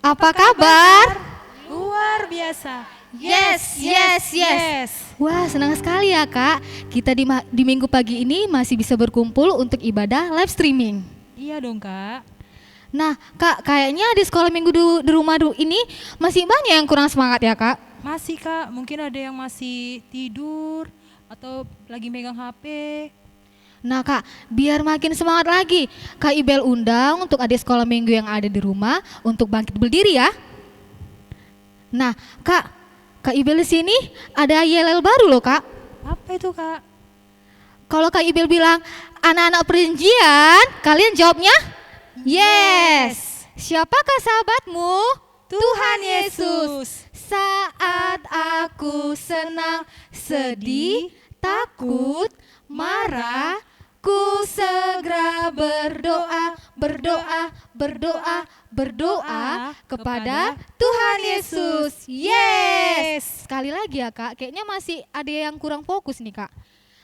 Apa kabar? Luar biasa. Yes. Wah, senang sekali ya Kak. Kita di minggu pagi ini masih bisa berkumpul untuk ibadah live streaming. Iya dong Kak. Nah Kak, kayaknya di sekolah minggu di rumah ini masih banyak yang kurang semangat ya Kak? Masih Kak, mungkin ada yang masih tidur atau lagi megang HP. Nah Kak, biar makin semangat lagi, Kak Ibel undang untuk adik sekolah minggu yang ada di rumah untuk bangkit berdiri ya. Nah Kak Ibel di sini ada yel baru loh Kak. Apa itu Kak? Kalau Kak Ibel bilang anak-anak perjanjian, kalian jawabnya yes. Siapakah sahabatmu? Tuhan Yesus. Saat aku senang, sedih, takut, marah, ku segera berdoa kepada Tuhan Yesus. Yes. Sekali lagi ya Kak, kayaknya masih ada yang kurang fokus nih Kak.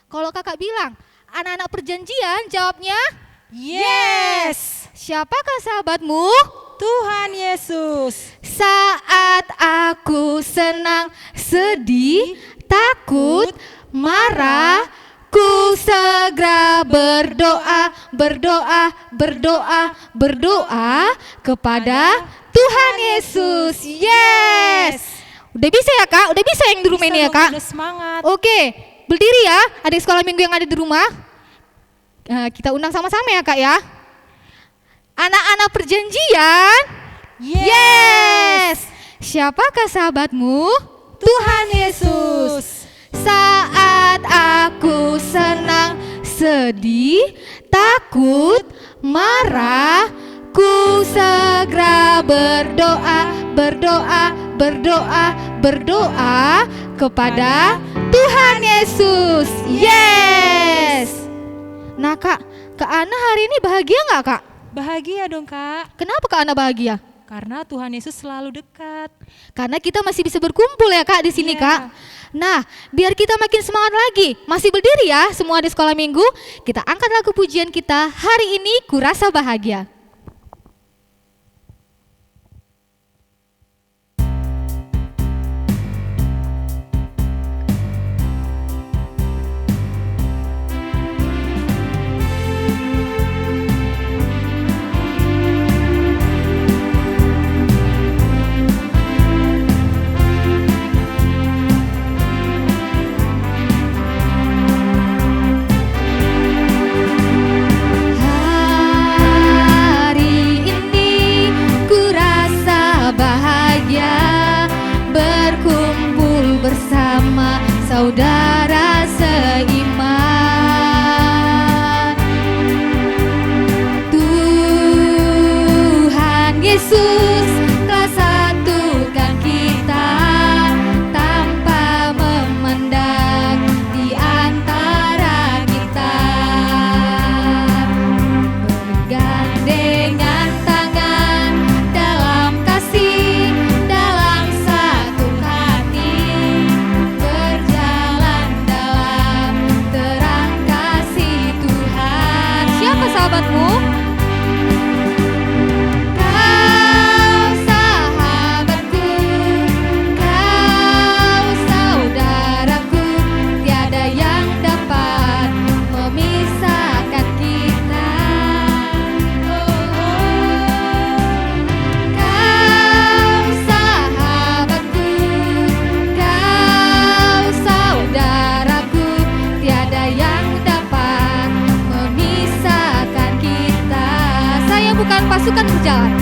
Kalau Kakak bilang anak-anak perjanjian, jawabnya yes. Siapakah sahabatmu? Tuhan Yesus. Saat aku senang, sedih, takut, marah, ku segera berdoa kepada Tuhan Yesus. Yes. Udah bisa ya Kak? Udah bisa yang di rumah ini ya Kak? Udah semangat. Oke, berdiri ya adik sekolah minggu yang ada di rumah. Kita undang sama-sama ya Kak ya. Anak-anak perjanjian. Yes. Siapakah sahabatmu? Tuhan Yesus. Saat aku senang, sedih, takut, marah, ku segera berdoa kepada Tuhan Yesus. Yes. Nah Kak Ana hari ini bahagia nggak Kak? Bahagia dong Kak. Kenapa Kak Ana bahagia? Karena Tuhan Yesus selalu dekat. Karena kita masih bisa berkumpul ya Kak di sini Kak. Nah, biar kita makin semangat lagi, masih berdiri ya semua di sekolah minggu. Kita angkat lagu pujian kita hari ini, Ku Rasa Bahagia. Saudara seiman, Tuhan Yesus telah satukan kita tanpa memandang di antara kita, bergandengan tangan dalam kasih, dalam satu hati, berjalan dalam terang kasih Tuhan. Siapa sahabatmu? Kau sahabatku, kau saudaraku, tiada yang dapat memisahkan kita. Kau sahabatku, kau saudaraku, tiada yang dapat memisahkan kita. Saya bukan pasukan berjalan.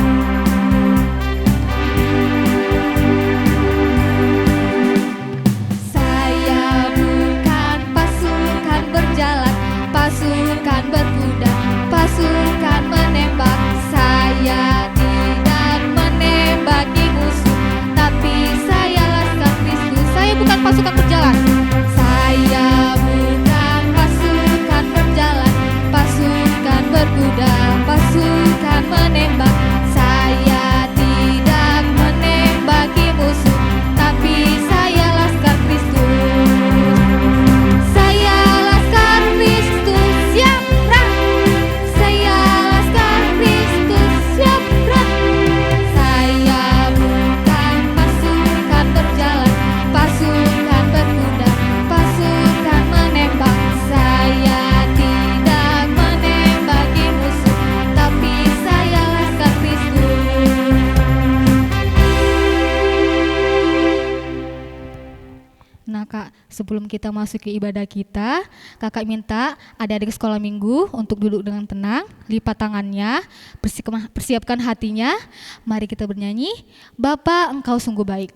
Saya bukan pasukan berjalan, pasukan berkuda, pasukan menembak. Saya tidak menembaki musuh, tapi saya laskar Kristus. Saya bukan pasukan berjalan. Saya bukan pasukan berjalan, pasukan berkuda, pasukan menembak. Sebelum kita masuk ke ibadah kita, kakak minta adik-adik sekolah minggu untuk duduk dengan tenang, lipat tangannya, persiapkan hatinya. Mari kita bernyanyi, Bapa Engkau sungguh baik.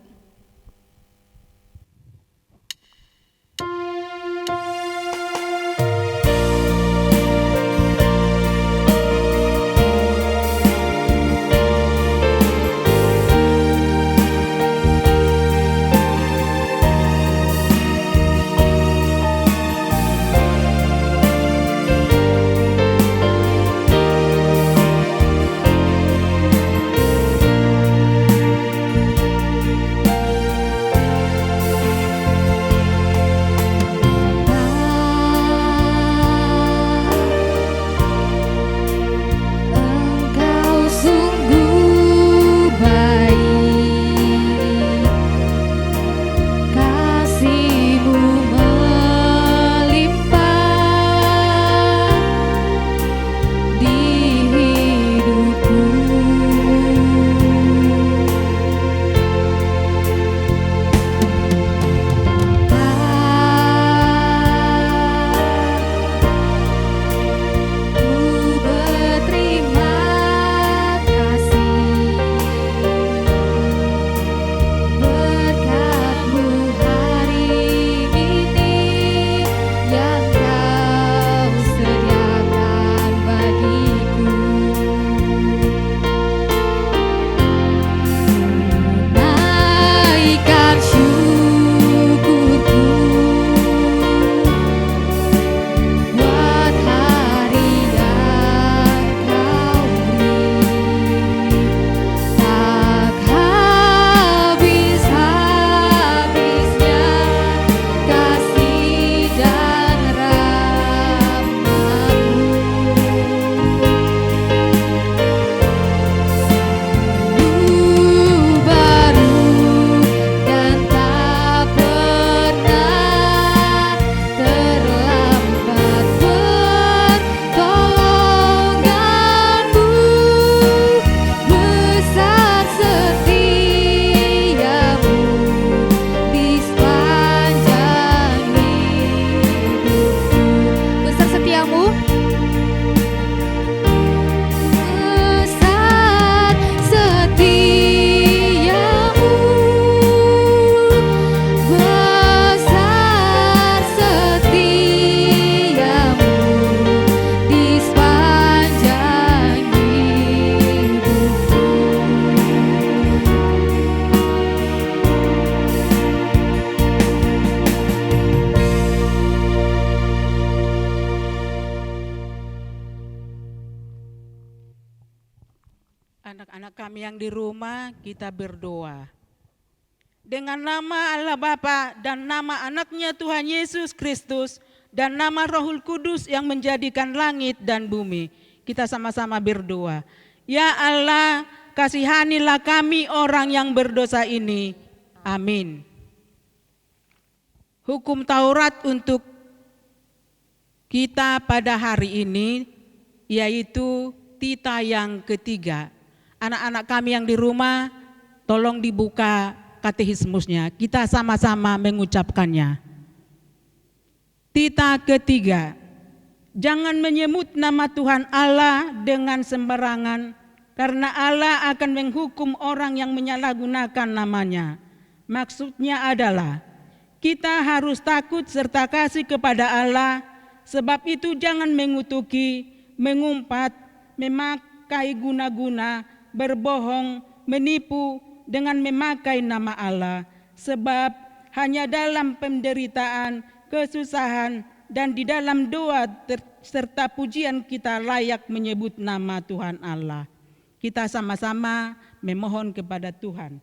Anak-anak kami yang di rumah, kita berdoa. Dengan nama Allah Bapa dan nama anaknya Tuhan Yesus Kristus dan nama Rohul Kudus yang menjadikan langit dan bumi, kita sama-sama berdoa. Ya Allah, kasihanilah kami orang yang berdosa ini. Amin. Hukum Taurat untuk kita pada hari ini yaitu tita yang ketiga. Anak-anak kami yang di rumah, tolong dibuka katekismusnya. Kita sama-sama mengucapkannya. Tita ketiga, jangan menyebut nama Tuhan Allah dengan sembarangan, karena Allah akan menghukum orang yang menyalahgunakan namanya. Maksudnya adalah, kita harus takut serta kasih kepada Allah, sebab itu jangan mengutuki, mengumpat, memakai guna-guna, berbohong, menipu dengan memakai nama Allah. Sebab hanya dalam penderitaan, kesusahan, dan di dalam doa serta pujian kita layak menyebut nama Tuhan Allah. Kita sama-sama memohon kepada Tuhan.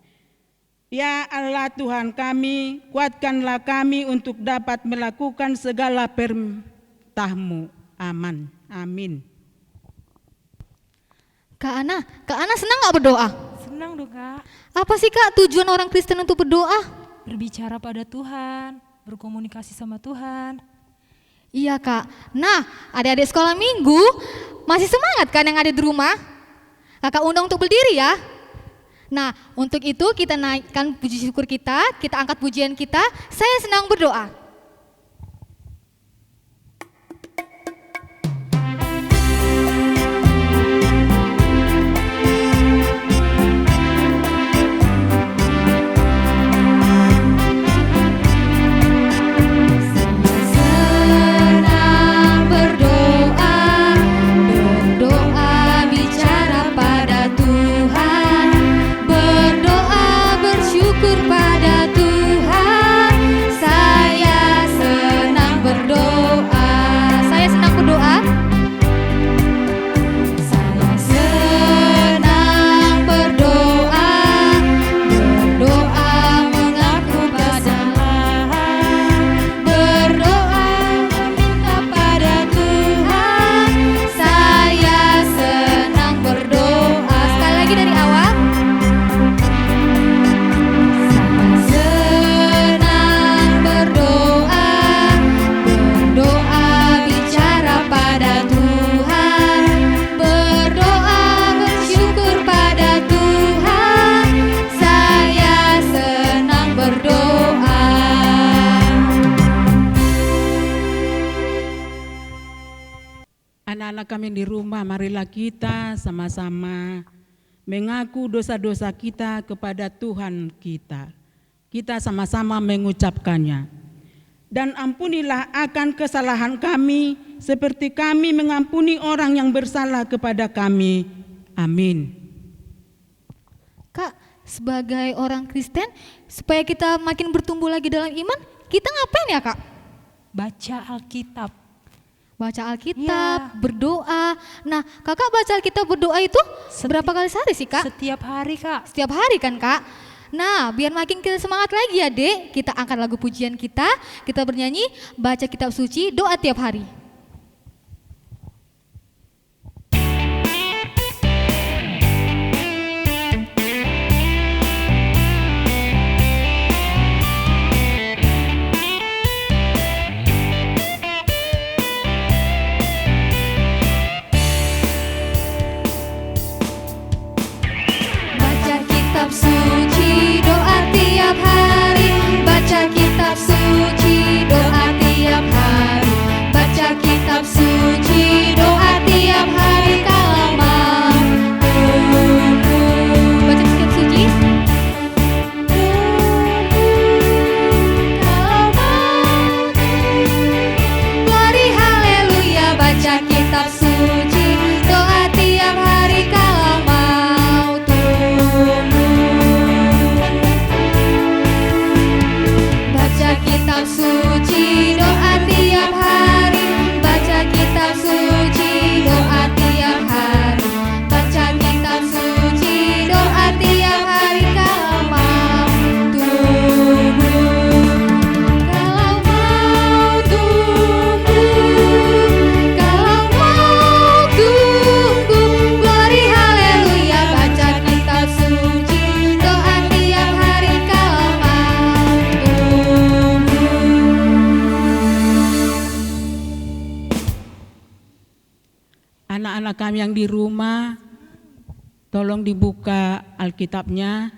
Ya Allah Tuhan kami, kuatkanlah kami untuk dapat melakukan segala perintah-Mu. Amin. Kak Ana senang gak berdoa? Senang dong Kak, Apa sih Kak tujuan orang Kristen untuk berdoa? berbicara pada Tuhan, berkomunikasi sama Tuhan. Iya Kak, nah adik-adik sekolah minggu masih semangat kan yang ada di rumah? Kakak undang untuk berdiri ya. Nah untuk itu kita naikkan puji syukur kita angkat pujian kita, saya senang berdoa. Anak-anak kami di rumah, marilah kita sama-sama mengaku dosa-dosa kita kepada Tuhan kita. Kita sama-sama mengucapkannya. Dan ampunilah akan kesalahan kami seperti kami mengampuni orang yang bersalah kepada kami. Amin. Kak, sebagai orang Kristen, supaya kita makin bertumbuh lagi dalam iman, kita ngapain ya Kak? Baca Alkitab. Baca Alkitab, Ya. berdoa. Nah, Kakak baca Alkitab berdoa itu berapa kali sehari sih Kak? Setiap hari, Kak. Setiap hari kan Kak? Nah, biar makin kita semangat lagi ya Dek, kita angkat lagu pujian kita bernyanyi, baca kitab suci, doa tiap hari. Baca kitab suci, doa tiap hari. Baca kitab suci, doa tiap hari. Baca kitab suci, doa tiap hari. Kalau mampu, baca kitab suci. Kalau mampu, glory haleluya. Baca kitab suci, doa tiap hari. Kalau mau baca kitab suci, doa tiap hari. Baca kitab suci, doa tiap hari. Baca kitab suci, doa tiap hari. Kalau mau tumbuh, kalau mau tumbuh, kalau mau tumbuh, glory haleluya. Baca kitab suci, doa tiap hari. Kalau mau tumbuh. Anak-anak kami yang di rumah, tolong dibuka Alkitabnya.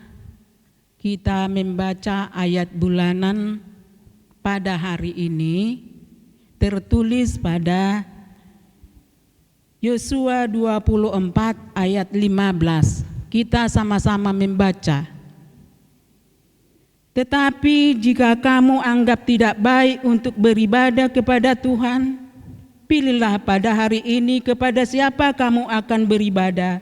Kita membaca ayat bulanan pada hari ini, tertulis pada Yosua 24 ayat 15. Kita sama-sama membaca. Tetapi jika kamu anggap tidak baik untuk beribadah kepada Tuhan, pilihlah pada hari ini kepada siapa kamu akan beribadah.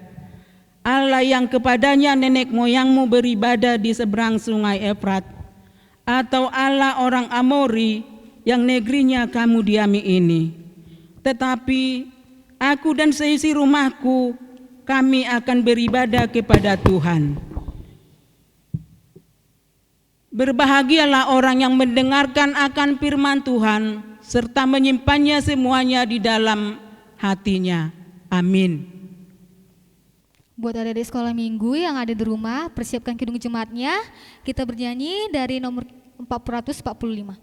Allah yang kepadanya nenek moyangmu beribadah di seberang sungai Efrat, atau Allah orang Amori yang negerinya kamu diami ini. Tetapi aku dan seisi rumahku, kami akan beribadah kepada Tuhan. Berbahagialah orang yang mendengarkan akan firman Tuhan, serta menyimpannya semuanya di dalam hatinya. Amin. Buat adik-adik sekolah minggu yang ada di rumah, persiapkan kidung jemaatnya. Kita bernyanyi dari nomor 455.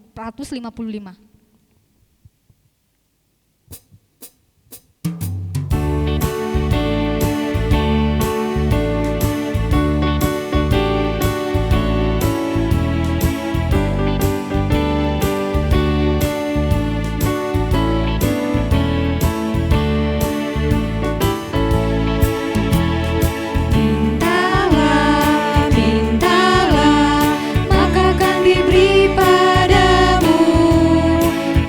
Mintalah, maka akan diberi padamu.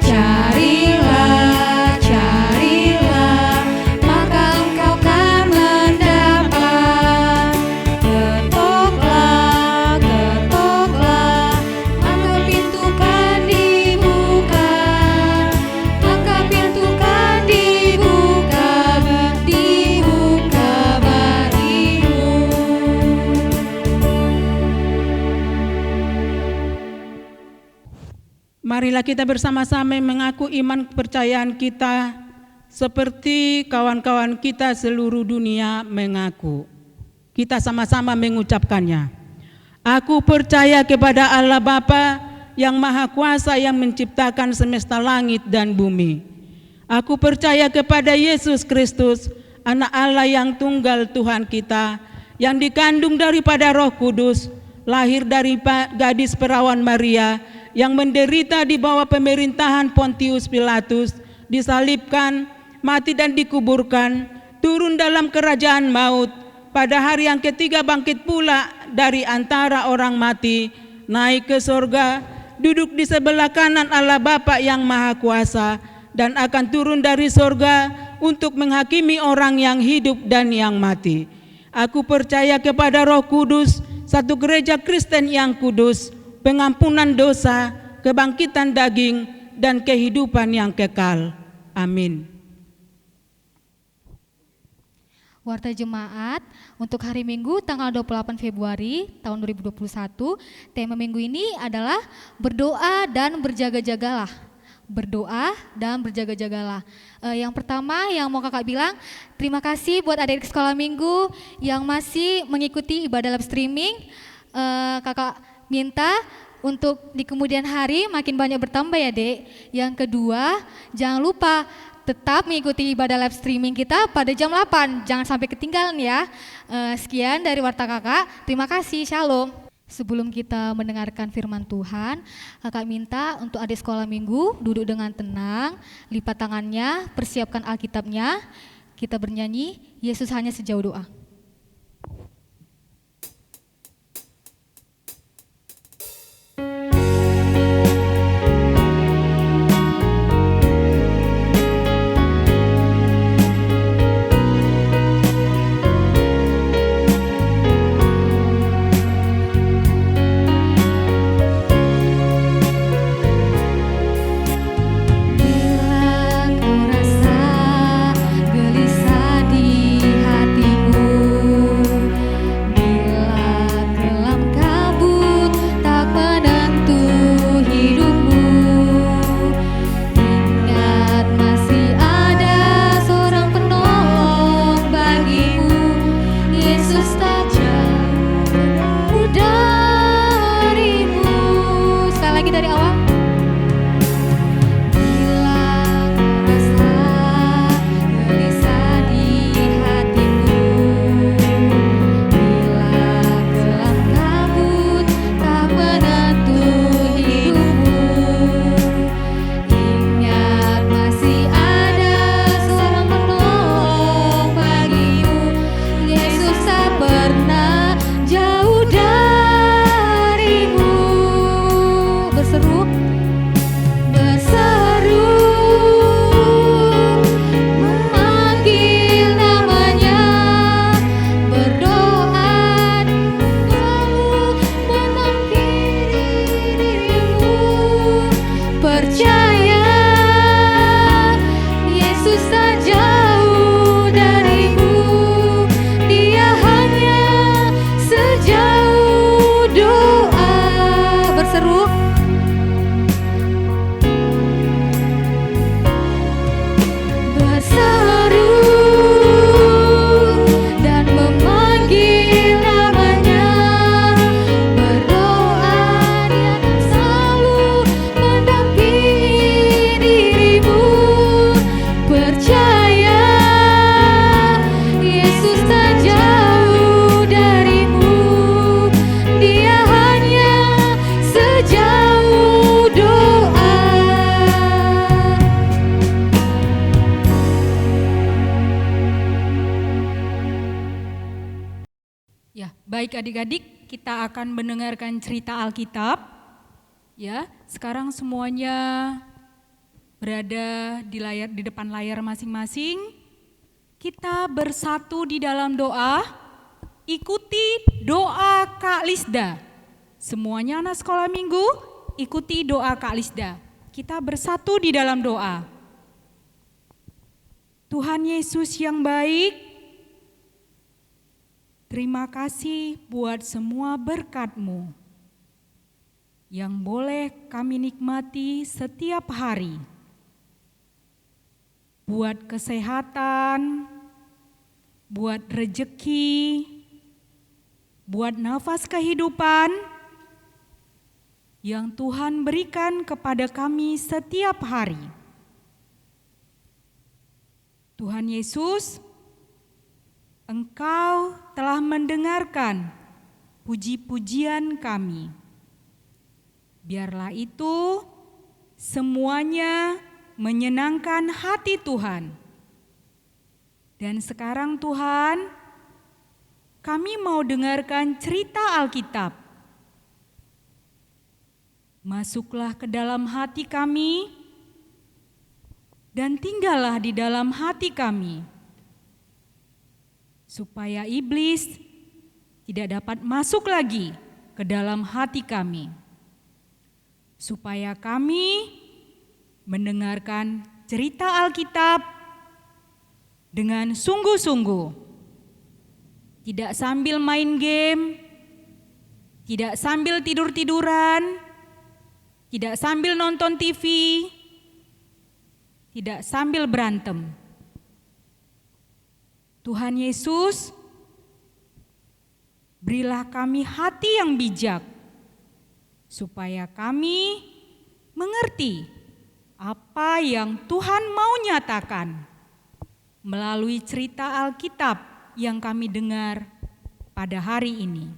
Carilah, maka engkau akan mendapat. Ketoklah, maka pintu akan dibuka. Maka pintu akan dibuka bagimu. Marilah kita bersama-sama mengaku iman kepercayaan kita seperti kawan-kawan kita seluruh dunia mengaku. Kita sama-sama mengucapkannya. Aku percaya kepada Allah Bapa yang Maha Kuasa yang menciptakan semesta langit dan bumi. Aku percaya kepada Yesus Kristus, Anak Allah yang tunggal Tuhan kita, yang dikandung daripada Roh Kudus, lahir dari gadis perawan Maria, yang menderita di bawah pemerintahan Pontius Pilatus, disalibkan, mati dan dikuburkan, turun dalam kerajaan maut, pada hari yang ketiga bangkit pula dari antara orang mati, naik ke sorga, duduk di sebelah kanan Allah Bapa yang Maha Kuasa, dan akan turun dari sorga untuk menghakimi orang yang hidup dan yang mati. Aku percaya kepada Roh Kudus, satu gereja Kristen yang kudus, pengampunan dosa, kebangkitan daging, dan kehidupan yang kekal. Amin. Warta Jemaat untuk hari Minggu tanggal 28 Februari tahun 2021, tema minggu ini adalah berdoa dan berjaga-jagalah. Berdoa dan berjaga-jagalah. Yang pertama yang mau kakak bilang, terima kasih buat adik sekolah minggu yang masih mengikuti ibadah live streaming. Kakak minta untuk di kemudian hari makin banyak bertambah ya dek. Yang kedua, jangan lupa tetap mengikuti ibadah live streaming kita pada jam 8, jangan sampai ketinggalan ya. Sekian dari Warta Kakak, terima kasih, shalom. Sebelum kita mendengarkan firman Tuhan, kakak minta untuk adik sekolah minggu duduk dengan tenang, lipat tangannya, persiapkan Alkitabnya, kita bernyanyi, Yesus hanya sejauh doa. Baik adik-adik, kita akan mendengarkan cerita Alkitab. Ya, sekarang semuanya berada di depan layar masing-masing. Kita bersatu di dalam doa. Ikuti doa Kak Lisda. Semuanya anak sekolah minggu, ikuti doa Kak Lisda. Kita bersatu di dalam doa. Tuhan Yesus yang baik, terima kasih buat semua berkat-Mu yang boleh kami nikmati setiap hari. Buat kesehatan, buat rejeki, buat nafas kehidupan yang Tuhan berikan kepada kami setiap hari. Tuhan Yesus, Engkau telah mendengarkan puji-pujian kami. Biarlah itu semuanya menyenangkan hati Tuhan Dan sekarang Tuhan, kami mau dengarkan cerita Alkitab. Masuklah ke dalam hati kami dan tinggallah di dalam hati kami, supaya iblis tidak dapat masuk lagi ke dalam hati kami, supaya kami mendengarkan cerita Alkitab dengan sungguh-sungguh, tidak sambil main game, tidak sambil tidur-tiduran, tidak sambil nonton TV, tidak sambil berantem. Tuhan Yesus, berilah kami hati yang bijak, supaya kami mengerti apa yang Tuhan mau nyatakan melalui cerita Alkitab yang kami dengar pada hari ini.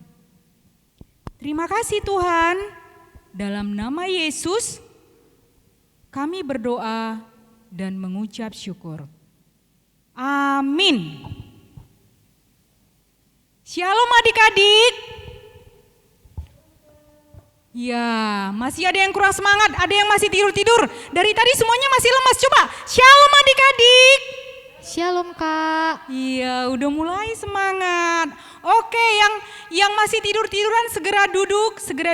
Terima kasih Tuhan. Dalam nama Yesus, kami berdoa dan mengucap syukur. Amin. Shalom adik-adik. Ya, masih ada yang kurang semangat, ada yang masih tidur-tidur. Dari tadi semuanya masih lemas. Coba, shalom adik-adik. Shalom Kak. Iya, udah mulai semangat. Oke, yang masih tidur-tiduran segera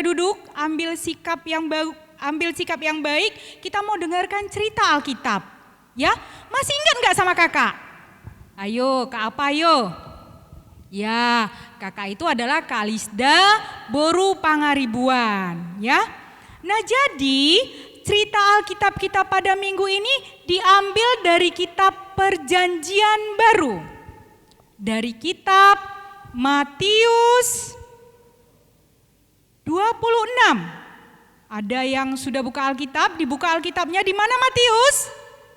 duduk, ambil sikap yang baik. Kita mau dengarkan cerita Alkitab. Ya, masih ingat nggak sama kakak? Ayo, Kak apa ayo? Ya, kakak itu adalah Kak Lisda Boru Pangaribuan. Ya, nah jadi cerita Alkitab kita pada minggu ini diambil dari kitab Perjanjian Baru. Dari kitab Matius 26. Ada yang sudah buka Alkitab, dibuka Alkitabnya di mana Matius?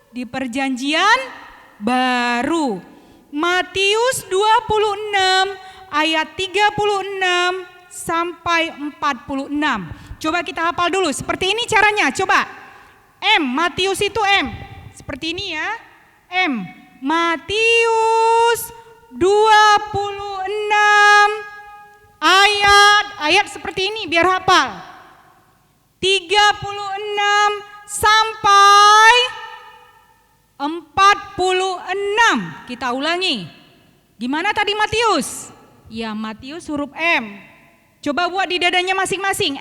Di Perjanjian Baru. Matius 26 ayat 36 sampai 46. Coba kita hafal dulu, seperti ini caranya, coba. Matius itu seperti ini ya. Matius 26 ayat seperti ini biar hafal. 36 sampai 46. Kita ulangi. Gimana tadi Matius? Ya, Matius huruf M. Coba buat di dadanya masing-masing.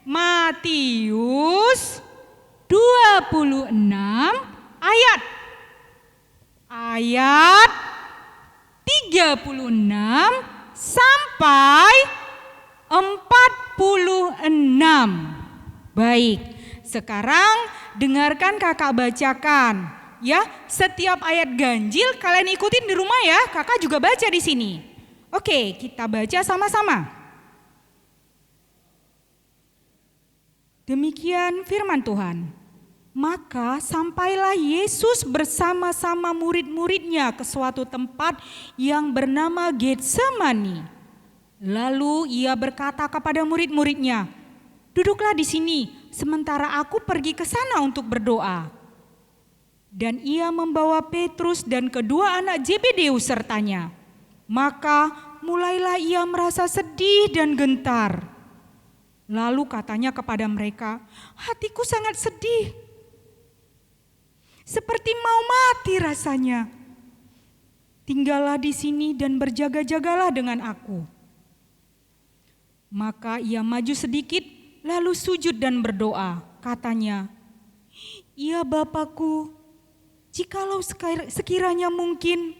Matius 26 ayat 36 sampai 46. Baik, sekarang dengarkan kakak bacakan. Ya, setiap ayat ganjil kalian ikutin di rumah ya. Kakak juga baca di sini. Oke, kita baca sama-sama. Demikian firman Tuhan. Maka sampailah Yesus bersama-sama murid-muridnya ke suatu tempat yang bernama Getsemani. Lalu ia berkata kepada murid-muridnya, "Duduklah di sini, sementara aku pergi ke sana untuk berdoa." Dan ia membawa Petrus dan kedua anak Zebedeus sertanya. Maka mulailah ia merasa sedih dan gentar. Lalu katanya kepada mereka, "Hatiku sangat sedih, seperti mau mati rasanya. Tinggallah di sini dan berjaga-jagalah dengan aku." Maka ia maju sedikit, lalu sujud dan berdoa. Katanya, "Ya Bapakku, jikalau sekiranya mungkin,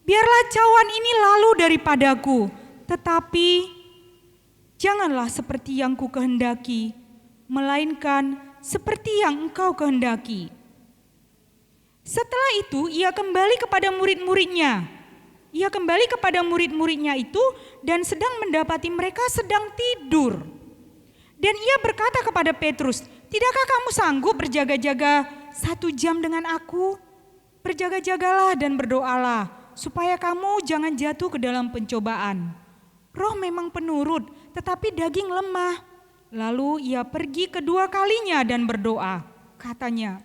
biarlah cawan ini lalu daripadaku, tetapi janganlah seperti yang ku kehendaki, melainkan seperti yang Engkau kehendaki." Setelah itu ia kembali kepada murid-muridnya. Itu dan sedang mendapati mereka sedang tidur. Dan ia berkata kepada Petrus, "Tidakkah kamu sanggup berjaga-jaga 1 jam dengan aku? Berjaga-jagalah dan berdoalah, supaya kamu jangan jatuh ke dalam pencobaan. Roh memang penurut, tetapi daging lemah." Lalu ia pergi kedua kalinya dan berdoa. Katanya,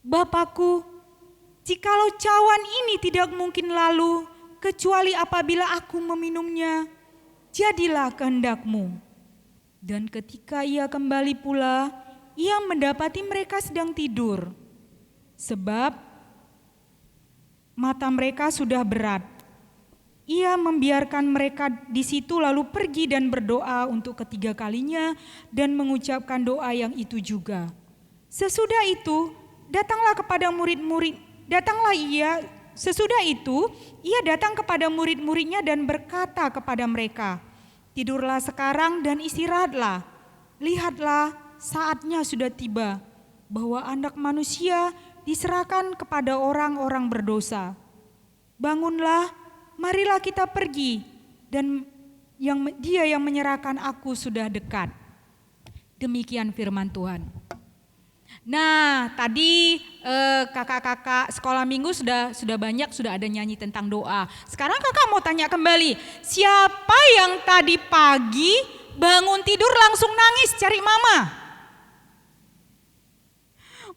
"Bapakku, Jikalau cawan ini tidak mungkin lalu, kecuali apabila aku meminumnya, jadilah kehendakmu. Dan ketika ia kembali pula, ia mendapati mereka sedang tidur, sebab mata mereka sudah berat. Ia membiarkan mereka di situ lalu pergi dan berdoa untuk ketiga kalinya dan mengucapkan doa yang itu juga. Sesudah itu ia datang kepada murid-muridnya dan berkata kepada mereka, tidurlah sekarang dan istirahatlah. Lihatlah, saatnya sudah tiba bahwa Anak Manusia diserahkan kepada orang-orang berdosa. Bangunlah, marilah kita pergi, dan dia yang menyerahkan aku sudah dekat. Demikian firman Tuhan. Nah, tadi kakak-kakak sekolah minggu sudah banyak, sudah ada nyanyi tentang doa. Sekarang kakak mau tanya kembali, siapa yang tadi pagi bangun tidur langsung nangis cari mama?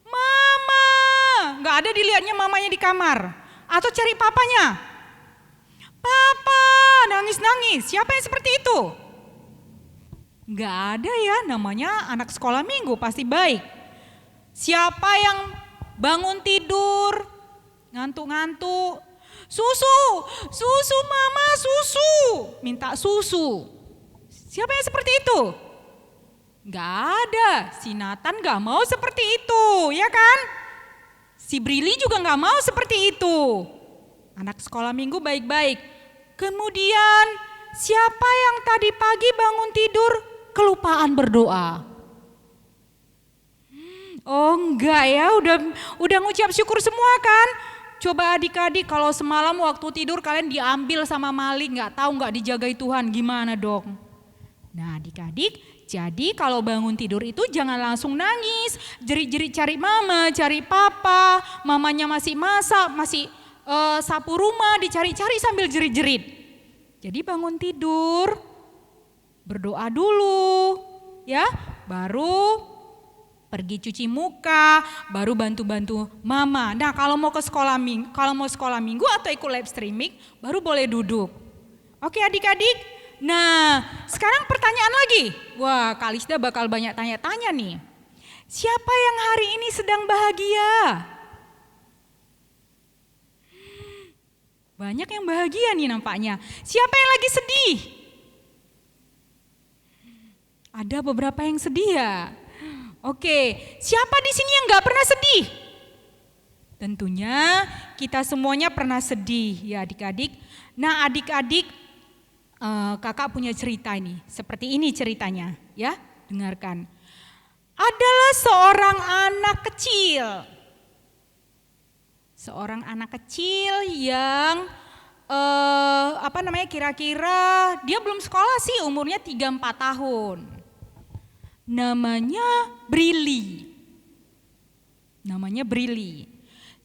Mama, nggak ada dilihatnya mamanya di kamar, atau cari papanya? Papa, nangis-nangis. Siapa yang seperti itu? Nggak ada ya, namanya anak sekolah minggu pasti baik. Siapa yang bangun tidur, ngantuk-ngantuk, susu mama, susu, minta susu. Siapa yang seperti itu? Nggak ada, si Nathan nggak mau seperti itu, ya kan? Si Brili juga nggak mau seperti itu. Anak sekolah minggu baik-baik. Kemudian siapa yang tadi pagi bangun tidur kelupaan berdoa? Oh enggak ya, udah ngucap syukur semua kan? Coba adik-adik kalau semalam waktu tidur kalian diambil sama maling, nggak dijagai Tuhan, gimana dong? Nah adik-adik, jadi kalau bangun tidur itu jangan langsung nangis, jerit-jerit cari mama, cari papa, mamanya masih masak, masih sapu rumah, dicari-cari sambil jerit-jerit. Jadi bangun tidur, berdoa dulu, ya, baru pergi cuci muka, baru bantu-bantu mama. Nah kalau mau sekolah minggu atau ikut live streaming, baru boleh duduk. Oke adik-adik, nah sekarang pertanyaan lagi. Wah Kak Lisda bakal banyak tanya-tanya nih. Siapa yang hari ini sedang bahagia? Banyak yang bahagia nih nampaknya. Siapa yang lagi sedih? Ada beberapa yang sedih ya. Oke, siapa di sini yang gak pernah sedih? Tentunya kita semuanya pernah sedih ya adik-adik. Nah adik-adik, kakak punya cerita ini. Seperti ini ceritanya ya, dengarkan. Adalah seorang anak kecil. Seorang anak kecil yang kira-kira dia belum sekolah sih, umurnya 3-4 tahun. Namanya Brili.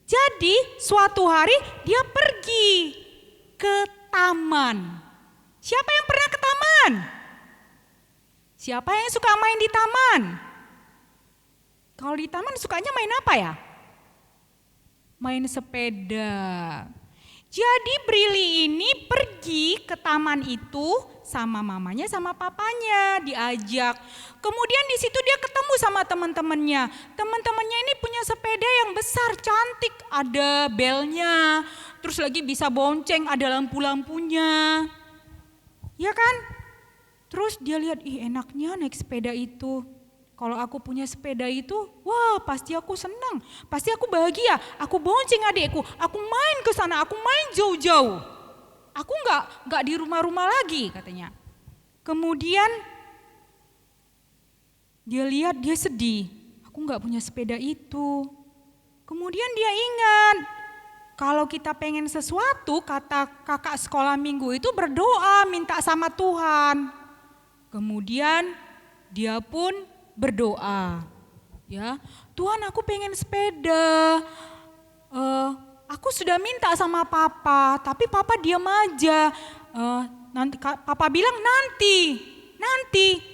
Jadi suatu hari dia pergi ke taman. Siapa yang pernah ke taman? Siapa yang suka main di taman? Kalau di taman sukanya main apa ya? Main sepeda. Jadi Brili ini pergi ke taman itu sama mamanya sama papanya, diajak. Kemudian di situ dia ketemu sama teman-temannya. Teman-temannya ini punya sepeda yang besar, cantik, ada belnya, terus lagi bisa bonceng, ada lampu-lampunya. Ya kan? Terus dia lihat, ih enaknya naik sepeda itu. Kalau aku punya sepeda itu, wah pasti aku senang, pasti aku bahagia. Aku bonceng adekku, aku main ke sana, aku main jauh-jauh. Aku nggak di rumah-rumah lagi katanya. Kemudian dia lihat dia sedih, aku nggak punya sepeda itu. Kemudian dia ingat, kalau kita pengen sesuatu, kata kakak sekolah minggu itu berdoa, minta sama Tuhan. Kemudian dia pun berdoa, ya Tuhan aku pengen sepeda, aku sudah minta sama papa, tapi papa diam aja. Nanti papa bilang nanti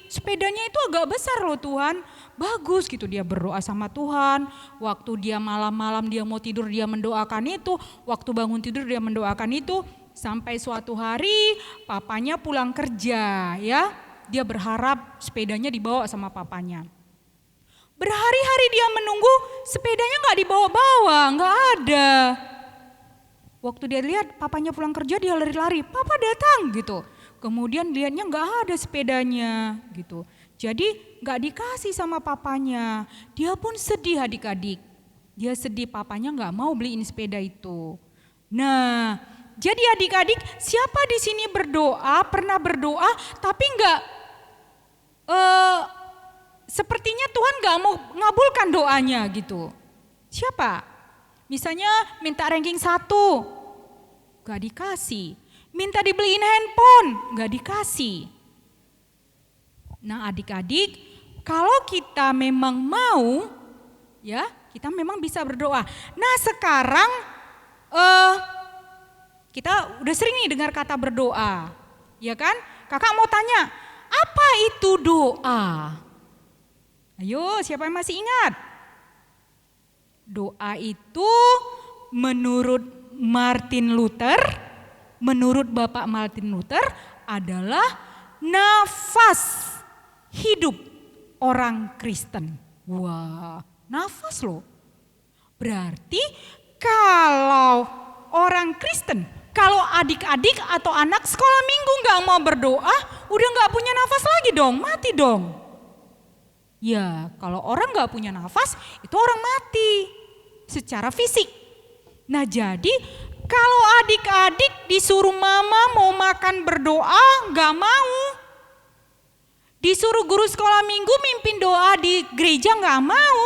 sepedanya itu agak besar loh Tuhan, bagus gitu, dia berdoa sama Tuhan. Waktu dia malam-malam dia mau tidur dia mendoakan itu, waktu bangun tidur dia mendoakan itu. Sampai suatu hari papanya pulang kerja ya, dia berharap sepedanya dibawa sama papanya. Berhari-hari dia menunggu, sepedanya gak dibawa-bawa, gak ada. Waktu dia lihat papanya pulang kerja dia lari-lari, papa datang gitu. Kemudian lihatnya gak ada sepedanya gitu. Jadi gak dikasih sama papanya. Dia pun sedih adik-adik. Dia sedih papanya gak mau beliin sepeda itu. Nah, jadi adik-adik siapa di sini berdoa, pernah berdoa tapi gak sepertinya Tuhan gak mau ngabulkan doanya gitu. Siapa? Misalnya minta ranking 1, gak dikasih. Minta dibeliin handphone, gak dikasih. Nah adik-adik, kalau kita memang mau, ya kita memang bisa berdoa. Nah sekarang kita udah sering nih dengar kata berdoa, ya kan? Kakak mau tanya, apa itu doa? Ayo, siapa yang masih ingat? Doa itu menurut Martin Luther, menurut Bapak Martin Luther adalah nafas hidup orang Kristen. Wah, nafas loh. Berarti kalau orang Kristen, kalau adik-adik atau anak sekolah minggu gak mau berdoa, udah gak punya nafas lagi dong, mati dong. Ya, kalau orang gak punya nafas, itu orang mati secara fisik. Nah jadi kalau adik-adik disuruh mama mau makan berdoa gak mau. Disuruh guru sekolah minggu mimpin doa di gereja gak mau.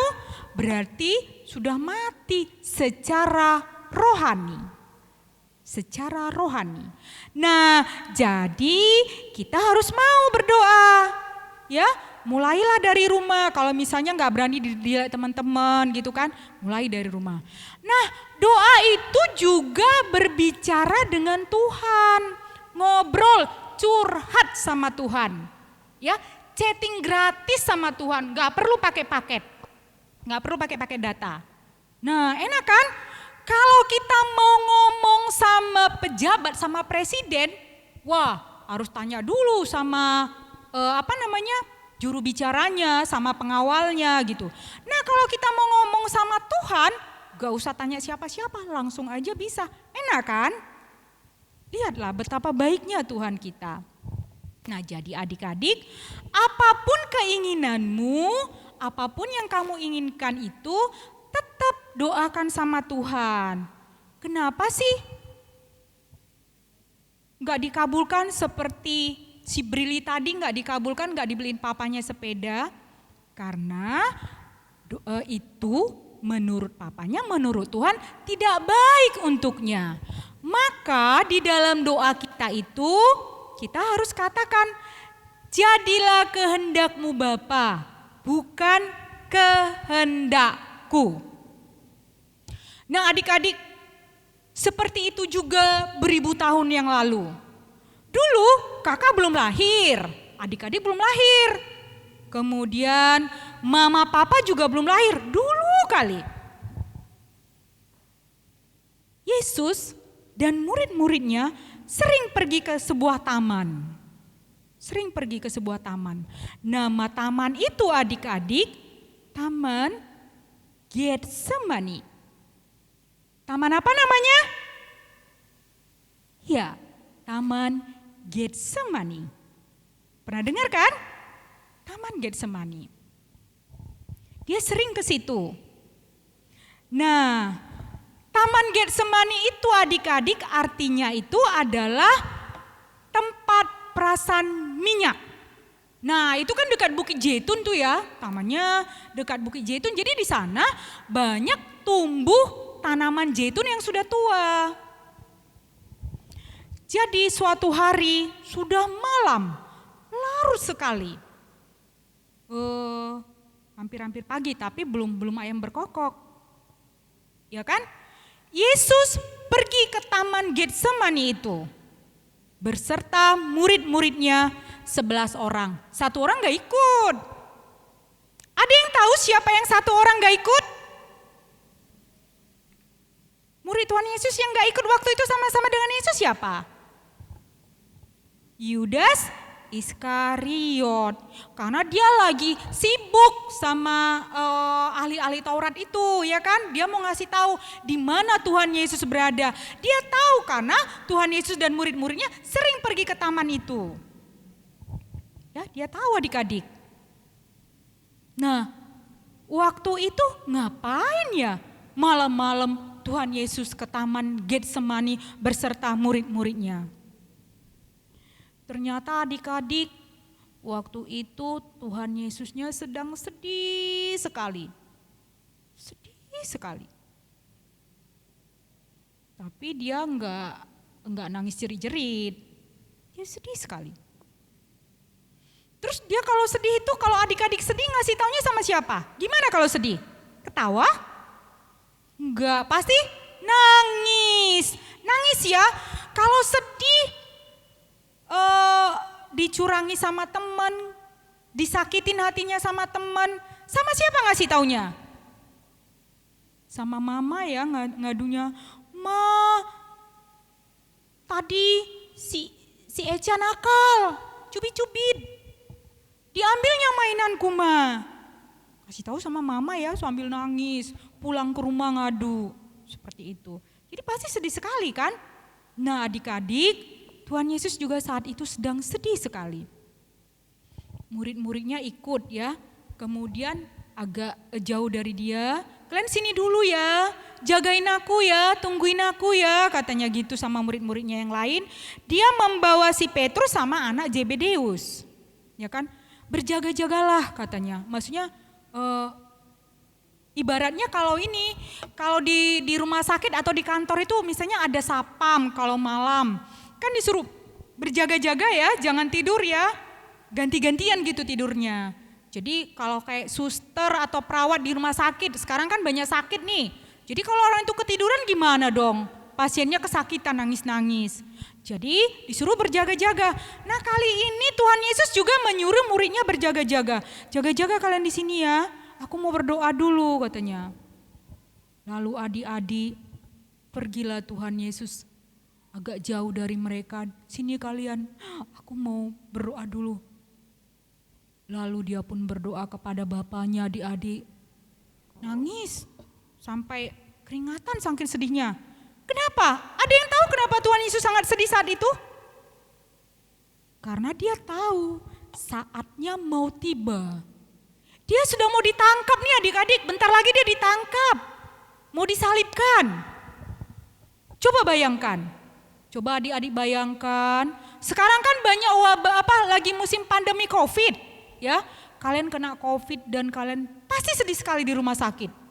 Berarti sudah mati secara rohani. Secara rohani. Nah jadi kita harus mau berdoa. Ya, mulailah dari rumah. Kalau misalnya nggak berani dilihat teman-teman gitu kan, mulai dari rumah. Nah, doa itu juga berbicara dengan Tuhan, ngobrol, curhat sama Tuhan, ya, chatting gratis sama Tuhan, nggak perlu pakai paket, nggak perlu pakai paket data. Nah, enak kan? Kalau kita mau ngomong sama pejabat, sama presiden, wah harus tanya dulu sama juru bicaranya, sama pengawalnya gitu. Nah kalau kita mau ngomong sama Tuhan, gak usah tanya siapa-siapa, langsung aja bisa. Enak kan? Lihatlah betapa baiknya Tuhan kita. Nah jadi adik-adik, apapun keinginanmu, apapun yang kamu inginkan itu, tetap doakan sama Tuhan. Kenapa sih gak dikabulkan seperti si Brili tadi gak dikabulkan, gak dibeliin papanya sepeda? Karena itu menurut papanya, menurut Tuhan tidak baik untuknya. Maka di dalam doa kita itu kita harus katakan, jadilah kehendakmu Bapa, bukan kehendakku. Nah adik-adik, seperti itu juga beribu tahun yang lalu. Dulu kakak belum lahir, adik-adik belum lahir. Kemudian mama papa juga belum lahir, dulu kali. Yesus dan murid-muridnya sering pergi ke sebuah taman. Sering pergi ke sebuah taman. Nama taman itu adik-adik, Taman Getsemani. Taman apa namanya? Ya, Taman Getsemani. Pernah dengar kan? Taman Getsemani. Dia sering ke situ. Nah, Taman Getsemani itu adik-adik artinya itu adalah tempat perasan minyak. Nah, itu kan dekat Bukit Zaitun tuh ya, tamannya dekat Bukit Zaitun. Jadi di sana banyak tumbuh tanaman zaitun yang sudah tua. Jadi suatu hari sudah malam, larut sekali. Hampir-hampir pagi tapi belum ayam berkokok. Ya kan? Yesus pergi ke Taman Getsemani itu beserta murid-muridnya 11 orang. Satu orang gak ikut. Ada yang tahu siapa yang satu orang gak ikut? Murid Tuhan Yesus yang gak ikut waktu itu sama-sama dengan Yesus siapa? Yudas Iskariot, karena dia lagi sibuk sama ahli-ahli Taurat itu, ya kan? Dia mau ngasih tahu di mana Tuhan Yesus berada. Dia tahu karena Tuhan Yesus dan murid-muridnya sering pergi ke taman itu. Ya, dia tahu adik-adik. Nah, waktu itu ngapain ya? Malam-malam Tuhan Yesus ke taman Getsemani beserta murid-muridnya. Ternyata adik-adik, waktu itu Tuhan Yesusnya sedang sedih sekali. Sedih sekali. Tapi dia enggak nangis jerit-jerit. Dia sedih sekali. Terus dia kalau sedih itu, kalau adik-adik sedih ngasih taunya sama siapa? Gimana kalau sedih? Ketawa? Enggak, pasti nangis. Nangis ya. Kalau sedih dicurangi sama teman, disakitin hatinya sama teman, sama siapa ngasih taunya? Sama mama ya ngadunya, "Ma, tadi si Eca nakal, cubit-cubit, diambilnya mainanku ma." Kasih tahu sama mama ya sambil nangis, pulang ke rumah ngadu, seperti itu. Jadi pasti sedih sekali kan? Nah adik-adik, Tuhan Yesus juga saat itu sedang sedih sekali. Murid-muridnya ikut ya, kemudian agak jauh dari dia. "Kalian sini dulu ya, jagain aku ya, tungguin aku ya," katanya gitu sama murid-muridnya yang lain. Dia membawa si Petrus sama anak Zebedeus, ya kan? Berjaga-jagalah katanya. Maksudnya ibaratnya kalau di rumah sakit atau di kantor itu misalnya ada sapam kalau malam. Kan disuruh berjaga-jaga ya, jangan tidur ya, ganti-gantian gitu tidurnya. Jadi kalau kayak suster atau perawat di rumah sakit, sekarang kan banyak sakit nih. Jadi kalau orang itu ketiduran gimana dong? Pasiennya kesakitan, nangis-nangis. Jadi disuruh berjaga-jaga. Nah kali ini Tuhan Yesus juga menyuruh muridnya berjaga-jaga. "Jaga-jaga kalian di sini ya, aku mau berdoa dulu," katanya. Lalu adik-adik, pergilah Tuhan Yesus agak jauh dari mereka. "Sini kalian, aku mau berdoa dulu." Lalu dia pun berdoa kepada Bapaknya, adik-adik. Nangis sampai keringatan saking sedihnya. Kenapa? Ada yang tahu kenapa Tuhan Yesus sangat sedih saat itu? Karena dia tahu saatnya mau tiba. Dia sudah mau ditangkap nih adik-adik, bentar lagi dia ditangkap. Mau disalibkan. Coba bayangkan. Coba adik-adik bayangkan, sekarang kan banyak lagi musim pandemi COVID, ya. Kalian kena COVID dan kalian pasti sedih sekali di rumah sakit.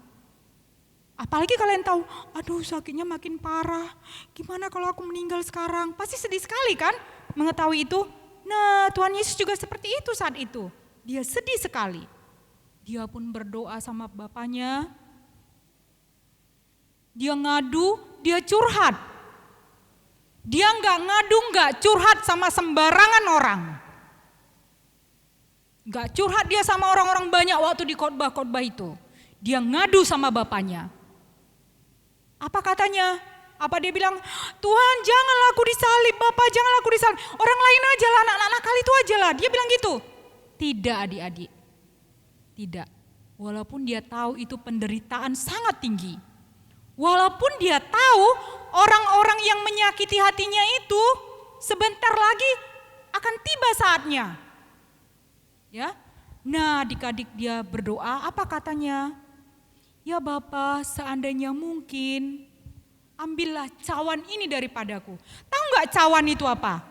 Apalagi kalian tahu, aduh sakitnya makin parah. Gimana kalau aku meninggal sekarang? Pasti sedih sekali kan mengetahui itu. Nah, Tuhan Yesus juga seperti itu saat itu. Dia sedih sekali. Dia pun berdoa sama Bapaknya. Dia ngadu, dia curhat. Dia nggak ngadu, nggak curhat sama sembarangan orang. Nggak curhat dia sama orang-orang banyak waktu di khotbah-khotbah itu. Dia ngadu sama Bapaknya. Apa katanya? Apa dia bilang, "Tuhan janganlah aku disalib, Bapak janganlah aku disalib. Orang lain aja lah, anak-anak nakal itu aja lah." Dia bilang gitu. Tidak adik-adik. Tidak. Walaupun dia tahu itu penderitaan sangat tinggi. Walaupun dia tahu orang-orang yang menyakiti hatinya itu sebentar lagi akan tiba saatnya. Ya. Nah, adik-adik dia berdoa, apa katanya? "Ya Bapa, seandainya mungkin, ambillah cawan ini daripadaku." Tahu nggak cawan itu apa?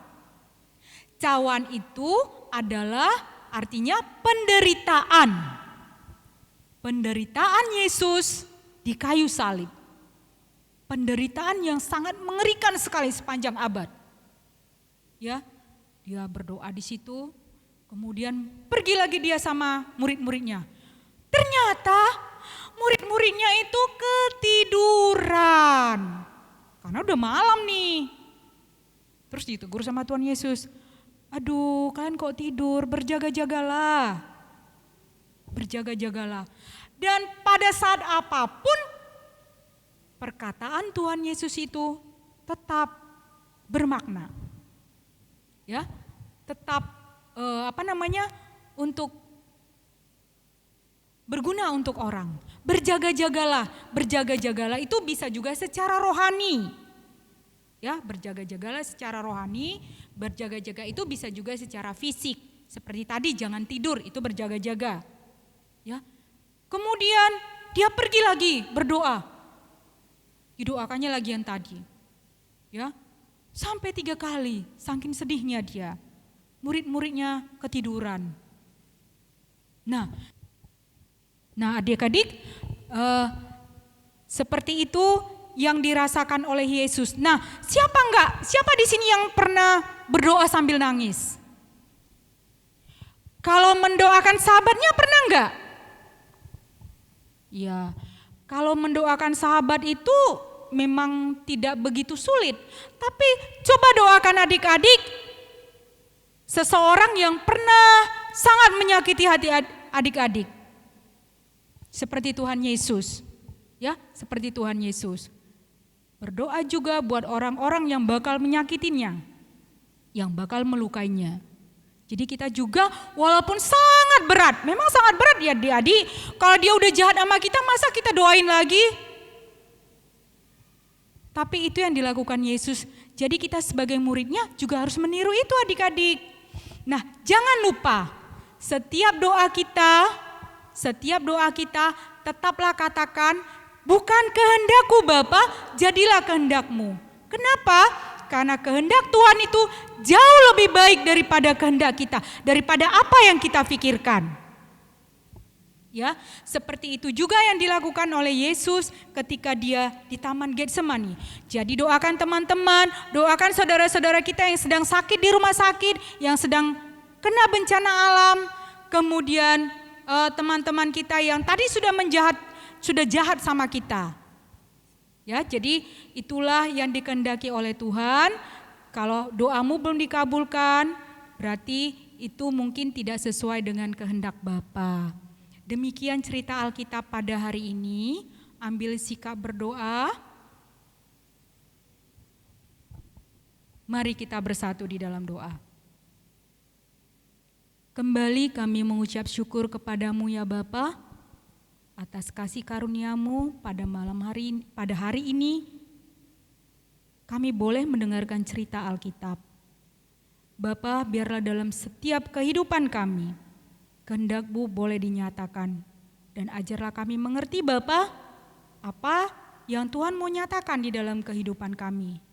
Cawan itu adalah artinya penderitaan. Penderitaan Yesus di kayu salib. Penderitaan yang sangat mengerikan sekali sepanjang abad. Ya, dia berdoa di situ, kemudian pergi lagi dia sama murid-muridnya. Ternyata murid-muridnya itu ketiduran. Karena udah malam nih. Terus ditegur sama Tuhan Yesus. "Aduh, kalian kok tidur, berjaga-jagalah." Berjaga-jagalah. Dan pada saat apapun, perkataan Tuhan Yesus itu tetap bermakna. Ya, tetap untuk berguna untuk orang. Berjaga-jagalah itu bisa juga secara rohani. Ya, berjaga-jagalah secara rohani, berjaga-jaga itu bisa juga secara fisik. Seperti tadi jangan tidur, itu berjaga-jaga. Ya. Kemudian dia pergi lagi berdoa. Didoakannya lagi yang tadi. Ya. Sampai 3 kali, saking sedihnya dia. Murid-muridnya ketiduran. Nah adik-adik, seperti itu yang dirasakan oleh Yesus. Nah, siapa di sini yang pernah berdoa sambil nangis? Kalau mendoakan sahabatnya pernah enggak? Ya, kalau mendoakan sahabat itu memang tidak begitu sulit. Tapi coba doakan adik-adik seseorang yang pernah sangat menyakiti hati adik-adik. Seperti Tuhan Yesus. Ya, seperti Tuhan Yesus. Berdoa juga buat orang-orang yang bakal menyakitinya, yang bakal melukainya. Jadi kita juga walaupun sangat berat, memang sangat berat ya adik-adik. Kalau dia udah jahat sama kita, masa kita doain lagi? Tapi itu yang dilakukan Yesus. Jadi kita sebagai muridnya juga harus meniru itu adik-adik. Nah, jangan lupa setiap doa kita tetaplah katakan, bukan kehendakku Bapa, jadilah kehendakmu. Kenapa? Karena kehendak Tuhan itu jauh lebih baik daripada kehendak kita, daripada apa yang kita pikirkan. Ya, seperti itu juga yang dilakukan oleh Yesus ketika dia di Taman Getsemani. Jadi doakan teman-teman, doakan saudara-saudara kita yang sedang sakit di rumah sakit, yang sedang kena bencana alam, kemudian teman-teman kita yang tadi sudah jahat sama kita. Ya, jadi itulah yang dikehendaki oleh Tuhan. Kalau doamu belum dikabulkan, berarti itu mungkin tidak sesuai dengan kehendak Bapa. Demikian cerita Alkitab pada hari ini. Ambil sikap berdoa. Mari kita bersatu di dalam doa. Kembali kami mengucap syukur kepadamu ya Bapa, atas kasih karunia-Mu pada hari ini kami boleh mendengarkan cerita Alkitab. Bapa, biarlah dalam setiap kehidupan kami kehendak-Mu boleh dinyatakan, dan ajarlah kami mengerti Bapa apa yang Tuhan mau nyatakan di dalam kehidupan kami,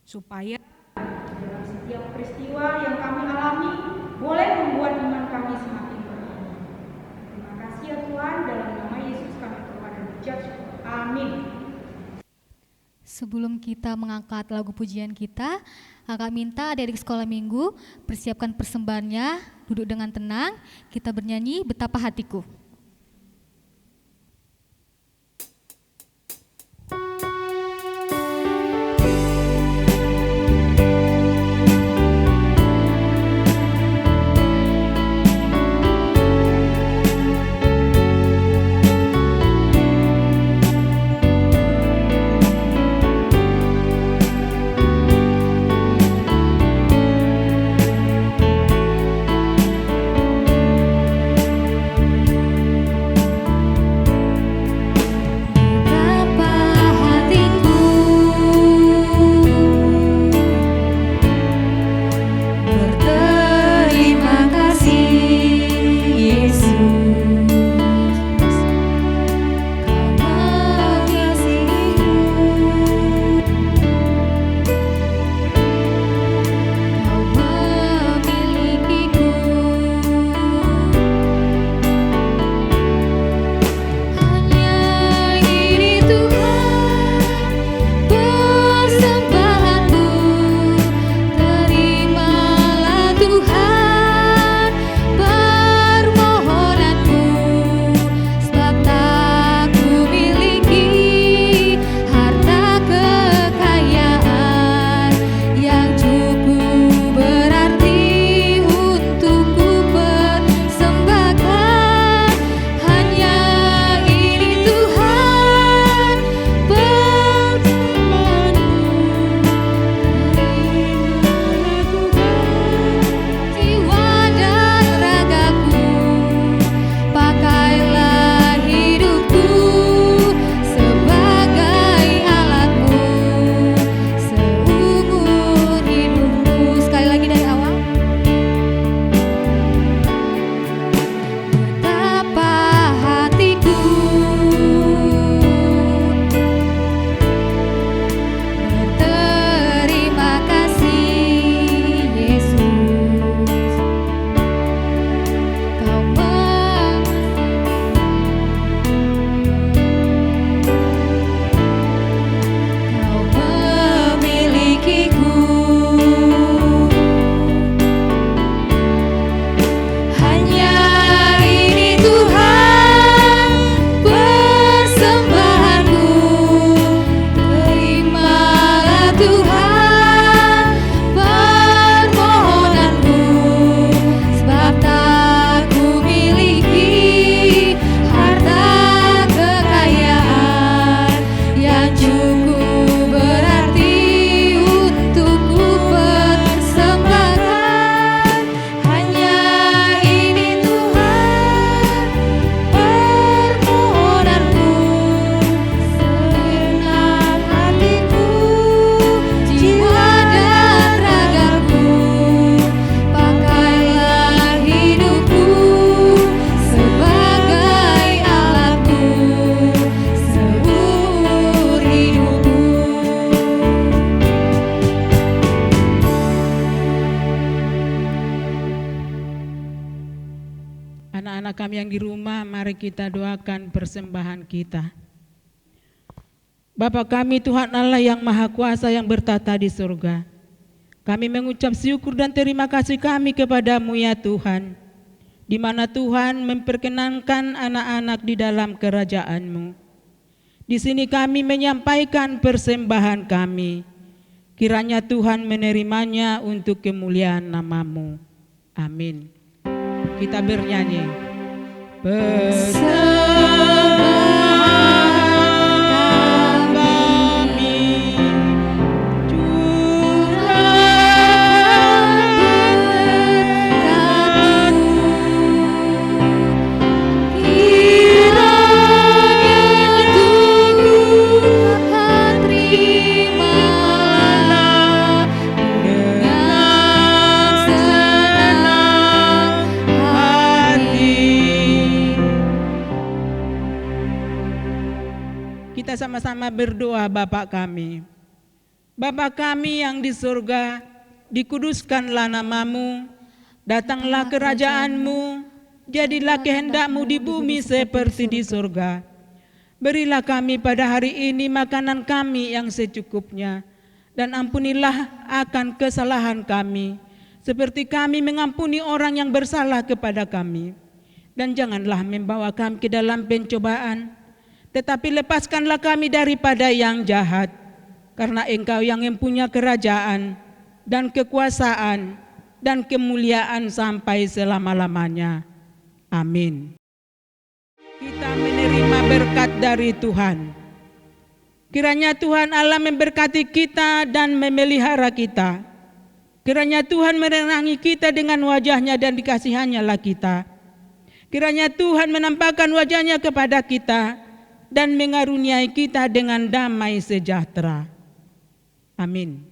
supaya dalam setiap peristiwa yang kami alami boleh membuat iman kami semakin beriman. Terima kasih ya Tuhan, dalam nama Yesus kami berdoa dan ucap syukur. Amin. Sebelum kita mengangkat lagu pujian kita, kakak minta adik-adik sekolah minggu persiapkan persembahannya, duduk dengan tenang, kita bernyanyi Betapa Hatiku. Anak-anak kami yang di rumah, mari kita doakan persembahan kita. Bapa kami Tuhan Allah yang Maha Kuasa yang bertata di surga, kami mengucap syukur dan terima kasih kami kepadamu ya Tuhan, di mana Tuhan memperkenankan anak-anak di dalam kerajaan-Mu. Di sini kami menyampaikan persembahan kami, kiranya Tuhan menerimanya untuk kemuliaan nama-Mu. Amin. Kita bernyanyi. Persembahan kami curahkan berkat-Mu, kiranya Tuhan terimalah dengan senang hati. Kita sama-sama berdoa. Bapa kami, Bapa kami yang di surga, dikuduskanlah nama-Mu, datanglah kerajaan-Mu, jadilah kehendak-Mu di bumi seperti di surga. Berilah kami pada hari ini makanan kami yang secukupnya, dan ampunilah akan kesalahan kami, seperti kami mengampuni orang yang bersalah kepada kami. Dan janganlah membawa kami ke dalam pencobaan, tetapi lepaskanlah kami daripada yang jahat, karena Engkau yang mempunyai kerajaan dan kekuasaan dan kemuliaan sampai selama-lamanya. Amin. Kita menerima berkat dari Tuhan. Kiranya Tuhan Allah memberkati kita dan memelihara kita. Kiranya Tuhan menerangi kita dengan wajah-Nya dan dikasihannya lah kita. Kiranya Tuhan menampakkan wajah-Nya kepada kita dan mengaruniai kita dengan damai sejahtera. Amin.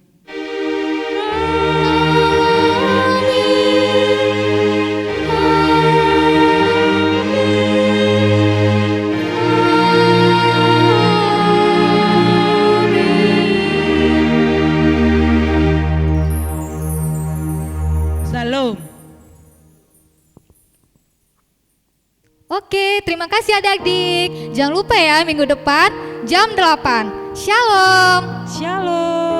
Salam. Oke, terima kasih adik-adik. Jangan lupa ya minggu depan jam 8. Shalom. Shalom.